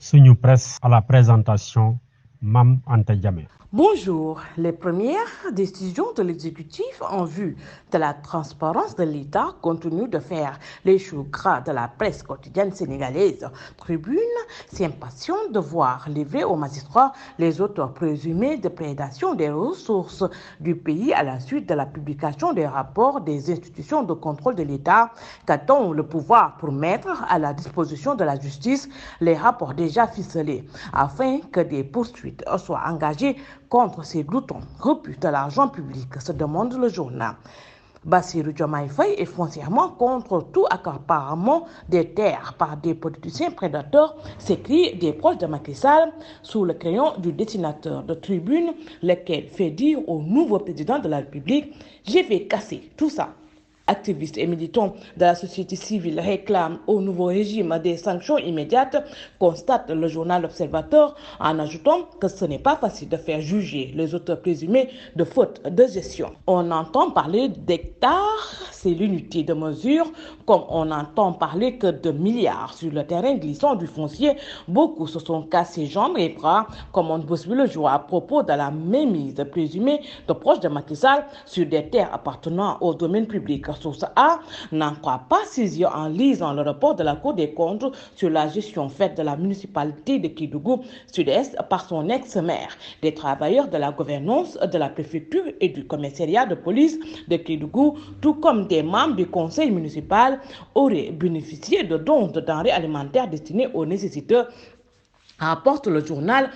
Suñu Presse à la présentation, Mam Anta Diamé. Bonjour. Les premières décisions de l'exécutif en vue de la transparence de l'État continuent de faire les choux gras de la presse quotidienne sénégalaise. Tribune s'impatiente de voir livrer aux magistrats les auteurs présumés de prédation des ressources du pays à la suite de la publication des rapports des institutions de contrôle de l'État qu'attend le pouvoir pour mettre à la disposition de la justice les rapports déjà ficelés afin que des poursuites soient engagées contre ces gloutons repus de l'argent public, se demande le journal. Bassirou Diomaye Faye est foncièrement contre tout accaparement des terres par des politiciens prédateurs, s'écrit des proches de Macky Sall sous le crayon du dessinateur de Tribune, lequel fait dire au nouveau président de la République « Je vais casser tout ça ». Activistes et militants de la société civile réclament au nouveau régime des sanctions immédiates, constate le journal L'Observateur en ajoutant que ce n'est pas facile de faire juger les auteurs présumés de faute de gestion. On entend parler d'hectares, c'est l'unité de mesure, comme on entend parler que de milliards sur le terrain glissant du foncier. Beaucoup se sont cassés jambes et bras, comme on peut le jour à propos de la mainmise présumée de proches de Macky Sall sur des terres appartenant au domaine public. Source A n'en croit pas ses yeux en lisant le rapport de la Cour des comptes sur la gestion faite de la municipalité de Kédougou Sud-Est par son ex-maire. Des travailleurs de la gouvernance de la préfecture et du commissariat de police de Kédougou, tout comme des membres du conseil municipal, auraient bénéficié de dons de denrées alimentaires destinés aux nécessiteux, rapporte le journal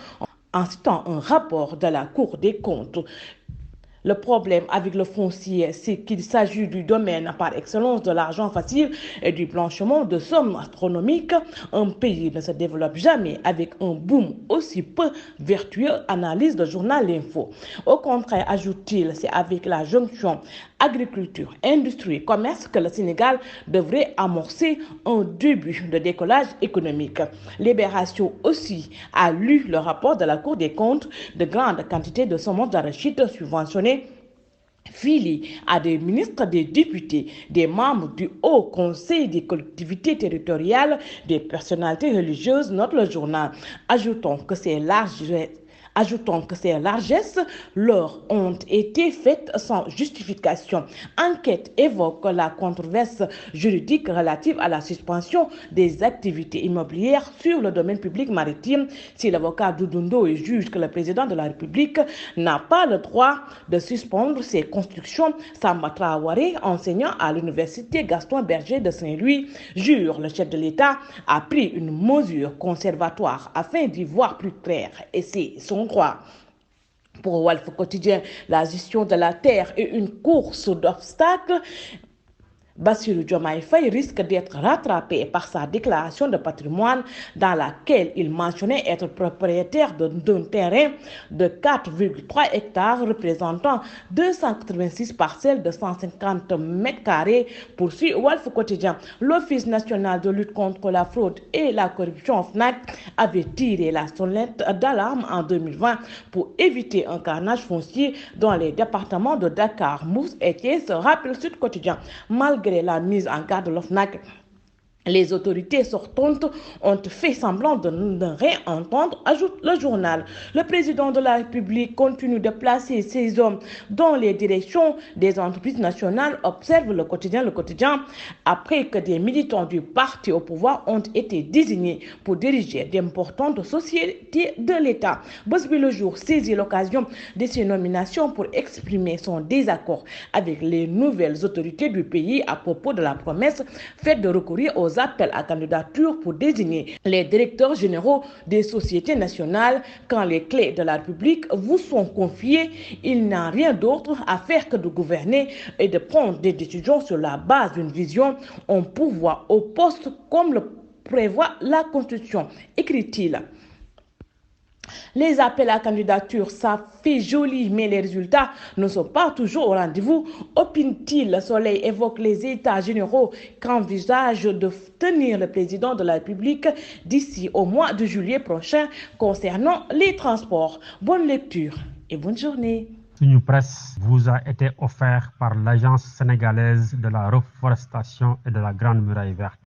en citant un rapport de la Cour des comptes. Le problème avec le foncier, c'est qu'il s'agit du domaine par excellence de l'argent facile et du blanchiment de sommes astronomiques. Un pays ne se développe jamais avec un boom aussi peu vertueux, analyse le journal L'Info. Au contraire, ajoute-t-il, c'est avec la jonction agriculture, industrie, commerce que le Sénégal devrait amorcer un début de décollage économique. Libération aussi a lu le rapport de la Cour des comptes. De grandes quantités de semences d'arachide subventionnées filés à des ministres, des députés, des membres du Haut Conseil des collectivités territoriales, des personnalités religieuses, note le journal. Ajoutons que ces largesses leur ont été faites sans justification. Enquête évoque la controverse juridique relative à la suspension des activités immobilières sur le domaine public maritime. Si l'avocat Doudundo juge que le président de la République n'a pas le droit de suspendre ses constructions, Samba Traoré, enseignant à l'université Gaston Berger de Saint-Louis, jure le chef de l'État a pris une mesure conservatoire afin d'y voir plus clair, et c'est son droit. Pour Walf Quotidien, la gestion de la terre est une course d'obstacles. Bassirou Diomaye Faye risque d'être rattrapé par sa déclaration de patrimoine dans laquelle il mentionnait être propriétaire d'un terrain de 4,3 hectares représentant 286 parcelles de 150 mètres carrés. Poursuit Walf Quotidien. L'Office national de lutte contre la fraude et la corruption FNAC avait tiré la sonnette d'alarme en 2020 pour éviter un carnage foncier dans les départements de Dakar, Mousse et Thiès, rappelle Sud Quotidien. Malgré la mise en garde de l'OFNAC, les autorités sortantes ont fait semblant de ne rien entendre, ajoute le journal. Le président de la République continue de placer ses hommes dans les directions des entreprises nationales, observe le quotidien, après que des militants du parti au pouvoir ont été désignés pour diriger d'importantes sociétés de l'État. Bosby le jour saisit l'occasion de ces nominations pour exprimer son désaccord avec les nouvelles autorités du pays à propos de la promesse faite de recourir aux appels à candidature pour désigner les directeurs généraux des sociétés nationales. Quand les clés de la République vous sont confiées, il n'y a rien d'autre à faire que de gouverner et de prendre des décisions sur la base d'une vision, un pouvoir au poste comme le prévoit la Constitution, écrit-il. Les appels à candidature, ça fait joli, mais les résultats ne sont pas toujours au rendez-vous. Opine-t-il, Le Soleil évoque les états généraux qu'envisage de tenir le président de la République d'ici au mois de juillet prochain concernant les transports. Bonne lecture et bonne journée. Suñu Presse vous a été offert par l'Agence sénégalaise de la reforestation et de la Grande Muraille Verte.